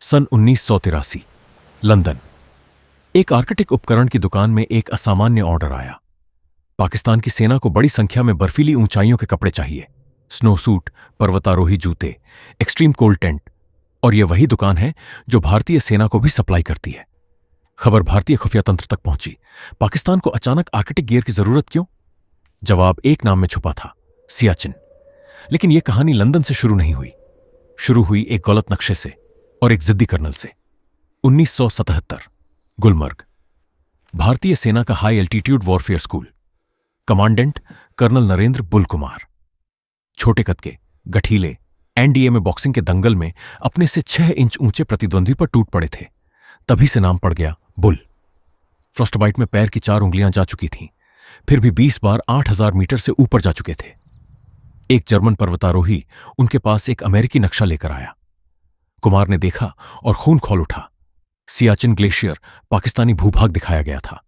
सन 1983 London. एक Arctic उपकरण की दुकान में एक असामान्य ऑर्डर आया। पाकिस्तान की सेना को बड़ी संख्या में बर्फीली ऊंचाइयों के कपड़े चाहिए, स्नो सूट, पर्वतारोही जूते, एक्सट्रीम कोल्ड टेंट। और यह वही दुकान है जो भारतीय सेना को भी सप्लाई करती है। खबर भारतीय खुफिया तंत्र तक पहुंची। पाकिस्तान को अचानक आर्कटिक गियर की जरूरत क्यों? जवाब एक नाम में छुपा था, सियाचिन। लेकिन यह कहानी लंदन से शुरू नहीं हुई। शुरू हुई एक गलत नक्शे से और एक जिद्दी कर्नल से। 1977 गुलमर्ग। भारतीय सेना का high altitude warfare school. Commandant colonel Narendra Bull Kumar. छोटे कद के, गठीले, एनडीए में बॉक्सिंग के दंगल में अपने से 6 इंच ऊंचे प्रतिद्वंद्वी पर टूट पड़े थे। तभी से नाम पड़ गया बुल। फ्रॉस्टबाइट में पैर की 4 उंगलियां जा चुकी थीं, फिर भी 20 बार 8000 मीटर से ऊपर जा चुके थे। एक जर्मन पर्वतारोही उनके पास एक अमेरिकी नक्शा लेकर आया। कुमार ने देखा और खून खौल उठा। सियाचिन ग्लेशियर पाकिस्तानी भूभाग दिखाया गया था।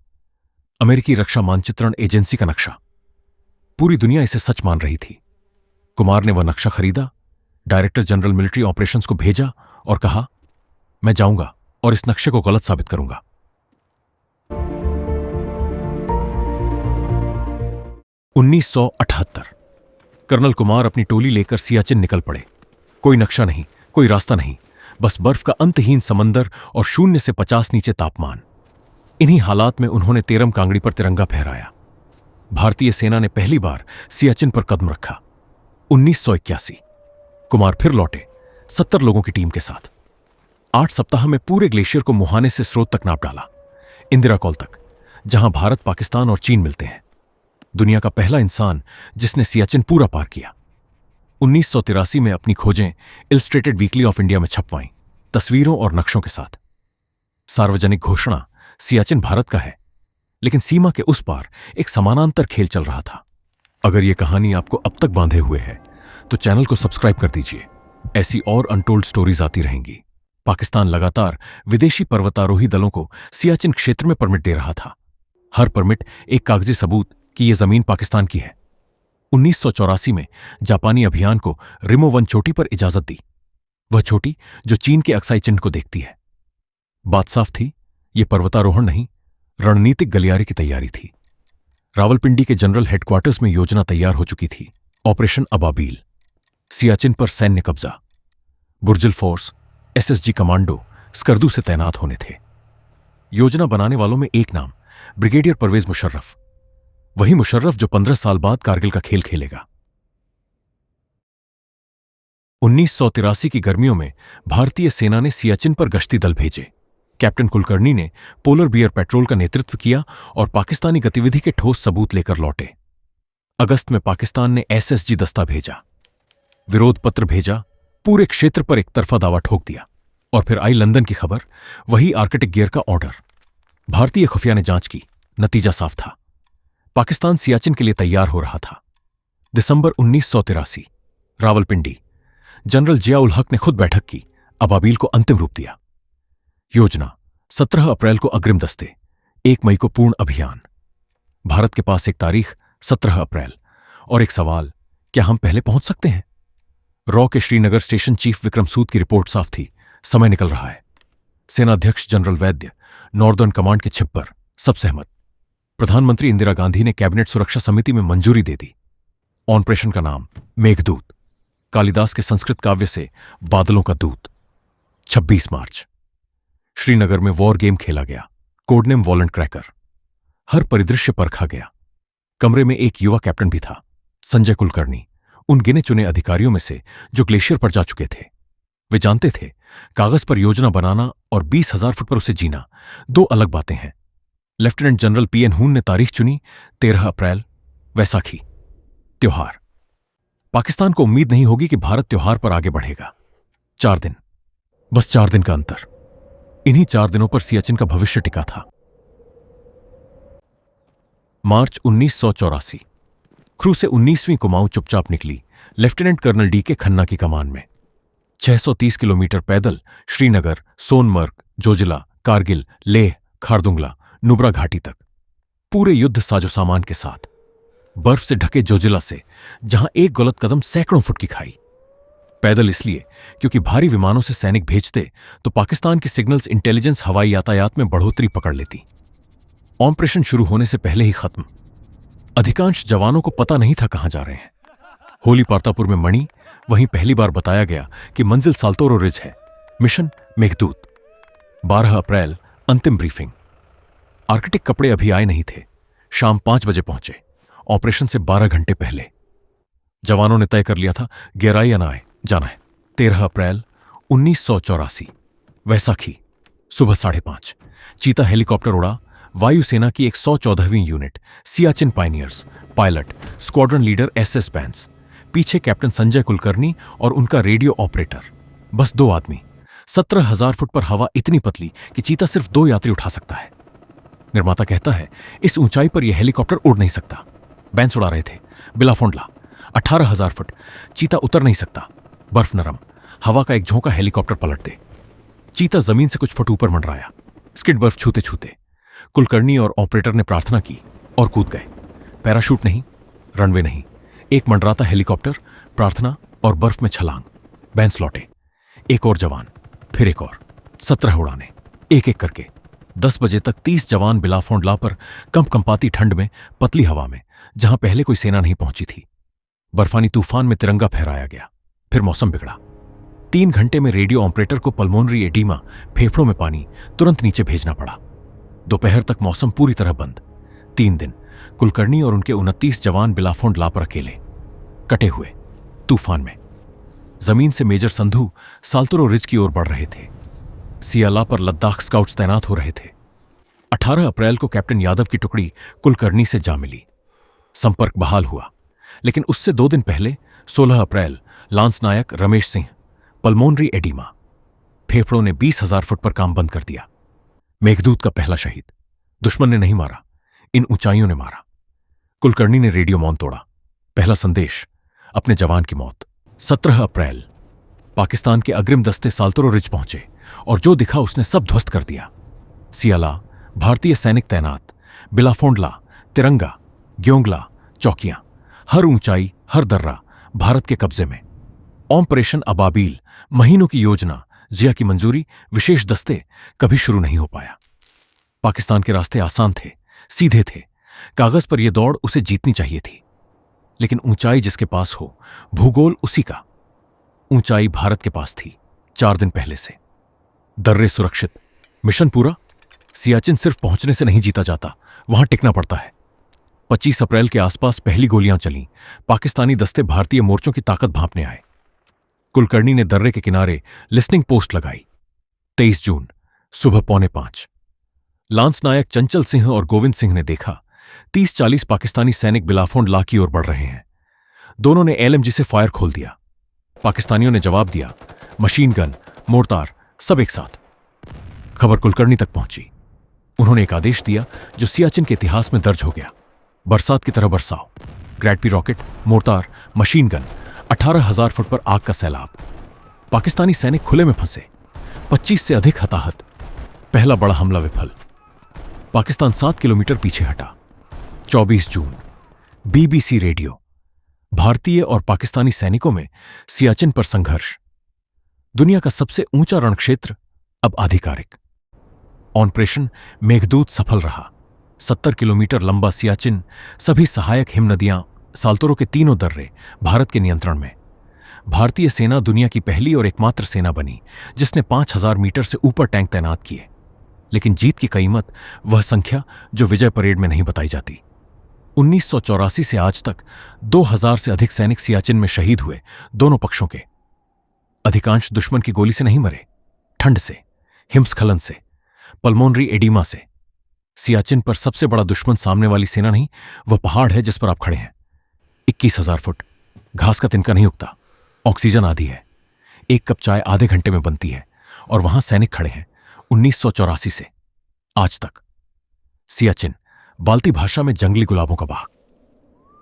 अमेरिकी रक्षा मानचित्रण एजेंसी का नक्शा। पूरी दुनिया इसे सच मान रही थी। कुमार ने वह नक्शा खरीदा, डायरेक्टर जनरल मिलिट्री ऑपरेशंस को भेजा और कहा, मैं जाऊंगा और इस नक्शे को गलत साबित करूंगा। उन्नीस कर्नल कुमार अपनी टोली लेकर सियाचिन निकल पड़े। कोई नक्शा नहीं, कोई रास्ता नहीं, बस बर्फ का अंतहीन समंदर और 0 से 50 नीचे तापमान। इन्हीं हालात में उन्होंने तेरम कांगड़ी पर तिरंगा फहराया। भारतीय सेना ने पहली बार सियाचिन पर कदम रखा। 1981 कुमार फिर लौटे, 70 लोगों की टीम के साथ। 8 सप्ताह में पूरे ग्लेशियर को मुहाने से स्रोत तक नाप डाला, इंदिरा कॉल तक, जहां भारत, पाकिस्तान और चीन मिलते हैं। दुनिया का पहला इंसान जिसने सियाचिन पूरा पार किया। 1983 में अपनी खोजें इलस्ट्रेटेड वीकली ऑफ इंडिया में छपवाईं, तस्वीरों और नक्शों के साथ। सार्वजनिक घोषणा, सियाचिन भारत का है, लेकिन सीमा के उस पार एक समानांतर खेल चल रहा था। अगर यह कहानी आपको अब तक बांधे हुए है तो चैनल को सब्सक्राइब कर दीजिए। ऐसी और अनटोल्ड स्टोरीज आती रहेंगी। पाकिस्तान लगातार विदेशी पर्वतारोही दलों को सियाचिन क्षेत्र में परमिट दे रहा था। हर परमिट एक कागजी सबूत कि यह जमीन पाकिस्तान की है। 1984 में जापानी अभियान को रिमो 1 चोटी पर इजाजत दी, वह चोटी जो चीन के अक्साई चिन्ह को देखती है। बात साफ थी, यह पर्वतारोहण नहीं, रणनीतिक गलियारे की तैयारी थी। रावलपिंडी के जनरल हेडक्वार्टर्स में योजना तैयार हो चुकी थी, ऑपरेशन अबाबील। सियाचिन पर सैन्य कब्जा। बुर्जिल फोर्स, एसएसजी कमांडो स्कर्दू से तैनात होने थे। योजना बनाने वालों में एक नाम, ब्रिगेडियर परवेज मुशर्रफ। वही मुशर्रफ जो 15 साल बाद कारगिल का खेल खेलेगा। 1983 की गर्मियों में भारतीय सेना ने सियाचिन पर गश्ती दल भेजे। कैप्टन कुलकर्णी ने पोलर बियर पेट्रोल का नेतृत्व किया और पाकिस्तानी गतिविधि के ठोस सबूत लेकर लौटे। अगस्त में पाकिस्तान ने एसएसजी दस्ता भेजा, विरोध पत्र भेजा, पूरे क्षेत्र पर एक तरफा दावा ठोक दिया। और फिर आई लंदन की खबर, वही आर्कटिक गियर का ऑर्डर। भारतीय खुफिया ने जांच की, नतीजा साफ था। पाकिस्तान सियाचिन के लिए तैयार हो रहा था। दिसंबर 1983 रावलपिंडी। जनरल जिया उल हक ने खुद बैठक की, अबाबील को अंतिम रूप दिया। योजना 17 अप्रैल को अग्रिम दस्ते, 1 मई को पूर्ण अभियान। भारत के पास एक तारीख 17 अप्रैल और एक सवाल, क्या हम पहले पहुंच सकते हैं? रॉ के श्रीनगर स्टेशन चीफ विक्रम सूद की रिपोर्ट साफ थी, समय निकल रहा है। सेनाध्यक्ष जनरल वैद्य, नॉर्दर्न कमांड के छिप पर, सब सहमत। प्रधानमंत्री इंदिरा गांधी ने कैबिनेट सुरक्षा समिति में मंजूरी दे दी। ऑपरेशन का नाम मेघदूत, कालिदास के संस्कृत काव्य से बादलों का दूत। 26 मार्च श्रीनगर में वॉर गेम खेला गया, कोडनेम वॉलेंट क्रैकर। हर परिदृश्य परखा गया। कमरे में एक युवा कैप्टन भी था, संजय कुलकर्णी, उन गिने चुने अधिकारियों में से जो ग्लेशियर पर जा चुके थे। वे जानते थे, कागज पर योजना बनाना और 20,000 फुट पर उसे जीना 2 अलग बातें हैं। लेफ्टिनेंट जनरल पीएन हून ने तारीख चुनी 13 अप्रैल, वैसाखी, त्योहार। पाकिस्तान को उम्मीद नहीं होगी कि भारत त्योहार पर आगे बढ़ेगा। 4 दिन, बस 4 दिन का अंतर। इन्हीं 4 दिनों पर सियाचिन का भविष्य टिका था। मार्च 1984 क्रू से 19वीं कुमाऊं चुपचाप निकली, लेफ्टिनेंट कर्नल डी के खन्ना की कमान में। 630 किलोमीटर पैदल श्रीनगर, सोनमर्ग, जोजिला, कारगिल, लेह, खारदुंगला, नुब्रा घाटी तक, पूरे युद्ध साजो सामान के साथ। बर्फ से ढके जोजिला से, जहां एक गलत कदम सैकड़ों फुट की खाई। पैदल इसलिए क्योंकि भारी विमानों से सैनिक भेजते तो पाकिस्तान की सिग्नल्स इंटेलिजेंस हवाई यातायात में बढ़ोतरी पकड़ लेती। ऑपरेशन शुरू होने से पहले ही खत्म। अधिकांश जवानों को पता नहीं था कहां जा रहे हैं। होली पार्तापुर में मणि, वहीं पहली बार बताया गया कि मंजिल साल्तोरो रिज है, मिशन मेघदूत। 12 अप्रैल, अंतिम ब्रीफिंग। आर्कटिक कपड़े अभी आए नहीं थे। शाम 5 बजे पहुंचे, ऑपरेशन से 12 घंटे पहले। जवानों ने तय कर लिया था गहराई अनाए जाना है। 13 अप्रैल 1984, वैसाखी, सुबह 5:30। चीता हेलीकॉप्टर उड़ा। वायुसेना की 114वीं unit, Siachen pioneers, pilot squadron leader SS Bains, पीछे कैप्टन संजय कुलकर्णी और उनका रेडियो ऑपरेटर। बस 2 आदमी। 17,000 फुट पर हवा इतनी पतली कि चीता सिर्फ 2 यात्री उठा सकता है। निर्माता कहता है इस ऊंचाई पर यह हेलीकॉप्टर उड़ नहीं सकता। बैंस उड़ा रहे थे बिलाफोंडला, 18,000 फुट। चीता उतर नहीं सकता, बर्फ नरम, हवा का एक झोंका हेलीकॉप्टर पलट दे। चीता जमीन से कुछ फुट ऊपर मंडराया, स्किड बर्फ छूते छूते। कुलकर्णी और ऑपरेटर ने प्रार्थना की और कूद गए। पैराशूट नहीं, रनवे नहीं, एक मंडराता हेलीकॉप्टर, प्रार्थना और बर्फ में छलांग। बैंस लौटे, एक और जवान, फिर एक और। 17 उड़ाने, एक एक करके। 10 बजे तक 30 जवान बिलाफोंडला पर कंपकंपाती ठंड में, पतली हवा में, जहां पहले कोई सेना नहीं पहुंची थी। बर्फानी तूफान में तिरंगा फहराया गया। फिर मौसम बिगड़ा। 3 घंटे में रेडियो ऑपरेटर को पल्मोनरी एडीमा, फेफड़ों में पानी, तुरंत नीचे भेजना पड़ा। दोपहर तक मौसम पूरी तरह बंद। 3 दिन कुलकर्णी और उनके 29 जवान बिलाफोंडला पर अकेले, कटे हुए, तूफान में। जमीन से मेजर संधू साल्तोरो रिज की ओर बढ़ रहे थे। सियाला पर लद्दाख स्काउट्स तैनात हो रहे थे। 18 अप्रैल को कैप्टन यादव की टुकड़ी कुलकर्णी से जा मिली। संपर्क बहाल हुआ, लेकिन उससे 2 दिन पहले 16 अप्रैल लांस नायक रमेश सिंह, पल्मोनरी एडीमा, फेफड़ों ने 20,000 फुट पर काम बंद कर दिया। मेघदूत का पहला शहीद। दुश्मन ने नहीं मारा, इन ऊंचाइयों ने मारा। कुलकर्णी ने रेडियो मौन तोड़ा। पहला संदेश, अपने जवान की मौत। 17 अप्रैल, पाकिस्तान के अग्रिम दस्ते साल्तोरो रिज पहुंचे और जो दिखा उसने सब ध्वस्त कर दिया। सियाला, भारतीय सैनिक तैनात, बिलाफोंडला, तिरंगा, ग्योंगला, चौकियां, हर ऊंचाई, हर दर्रा भारत के कब्जे में। ऑपरेशन अबाबील, महीनों की योजना, जिया की मंजूरी, विशेष दस्ते, कभी शुरू नहीं हो पाया। पाकिस्तान के रास्ते आसान थे, सीधे थे। कागज पर यह दौड़ उसे जीतनी चाहिए थी। लेकिन ऊंचाई जिसके पास हो, भूगोल उसी का। ऊंचाई भारत के पास थी 4 दिन पहले से। दर्रे सुरक्षित, मिशन पूरा। सियाचिन सिर्फ पहुंचने से नहीं जीता जाता, वहां टिकना पड़ता है। 25 अप्रैल के आसपास पहली गोलियां चलीं। पाकिस्तानी दस्ते भारतीय मोर्चों की ताकत भांपने आए। कुलकर्णी ने दर्रे के किनारे लिस्निंग पोस्ट लगाई। 23 जून, सुबह 4:45, लांस नायक चंचल सिंह और गोविंद सिंह ने देखा 30-40 पाकिस्तानी सैनिक बिलाफोंडला की ओर बढ़ रहे हैं। दोनों ने LMG से फायर खोल दिया। पाकिस्तानियों ने जवाब दिया, मशीन गन, मोर्टार, सब एक साथ। खबर कुलकर्णी तक पहुंची। उन्होंने एक आदेश दिया जो सियाचिन के इतिहास में दर्ज हो गया। बरसात की तरह बरसाओ। Grad P rocket, mortar, machine gun, 18,000 foot पर आग का सैलाब। पाकिस्तानी सैनिक खुले में फंसे। 25 से अधिक हताहत। पहला बड़ा हमला विफल। पाकिस्तान 7 किलोमीटर पीछे हटा। 24 जून, BBC रेडियो, भारतीय और पाकिस्तानी सैनिकों में सियाचिन पर संघर्ष। दुनिया का सबसे ऊंचा रणक्षेत्र अब आधिकारिक। ऑपरेशन मेघदूत सफल रहा। 70 किलोमीटर लंबा सियाचिन, सभी सहायक हिम नदियां, साल्तोरो के तीनों दर्रे भारत के नियंत्रण में। भारतीय सेना दुनिया की पहली और एकमात्र सेना बनी जिसने 5,000 मीटर से ऊपर टैंक तैनात किए। लेकिन जीत की कीमत वह संख्या जो विजय परेड में नहीं बताई जाती। 1984 से आज तक 2,000 से अधिक सैनिक सियाचिन में शहीद हुए, दोनों पक्षों के। अधिकांश दुश्मन की गोली से नहीं मरे, ठंड से, हिमस्खलन से, पल्मोनरी एडीमा से। सियाचिन पर सबसे बड़ा दुश्मन सामने वाली सेना नहीं, वह पहाड़ है जिस पर आप खड़े हैं। 21,000 फुट, घास का तिनका नहीं उगता, ऑक्सीजन आधी है, 1 कप चाय आधे घंटे में बनती है, और वहां सैनिक खड़े हैं 1984 से आज तक। सियाचिन, बाल्टी भाषा में जंगली गुलाबों का बाग।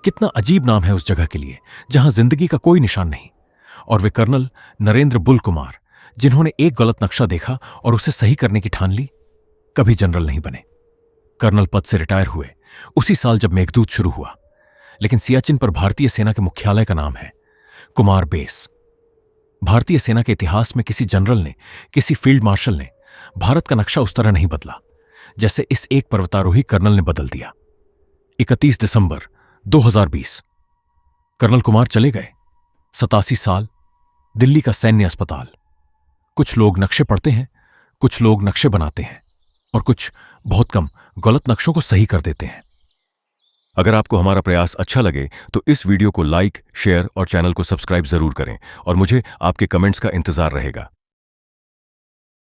कितना अजीब नाम है उस जगह के लिए जहां जिंदगी का कोई निशान नहीं। और वे कर्नल नरेंद्र बुल कुमार, जिन्होंने एक गलत नक्शा देखा और उसे सही करने की ठान ली, कभी जनरल नहीं बने। कर्नल पद से रिटायर हुए उसी साल जब मेघदूत शुरू हुआ। लेकिन सियाचिन पर भारतीय सेना के मुख्यालय का नाम है कुमार बेस। भारतीय सेना के इतिहास में किसी जनरल ने, किसी फील्ड मार्शल ने भारत का नक्शा उस तरह नहीं बदला जैसे इस एक पर्वतारोही कर्नल ने बदल दिया। 31 दिसंबर 2020 कर्नल कुमार चले गए। 87 साल, दिल्ली का सैन्य अस्पताल। कुछ लोग नक्शे पढ़ते हैं, कुछ लोग नक्शे बनाते हैं और कुछ, बहुत कम, गलत नक्शों को सही कर देते हैं। अगर आपको हमारा प्रयास अच्छा लगे तो इस वीडियो को लाइक, शेयर और चैनल को सब्सक्राइब जरूर करें और मुझे आपके कमेंट्स का इंतजार रहेगा।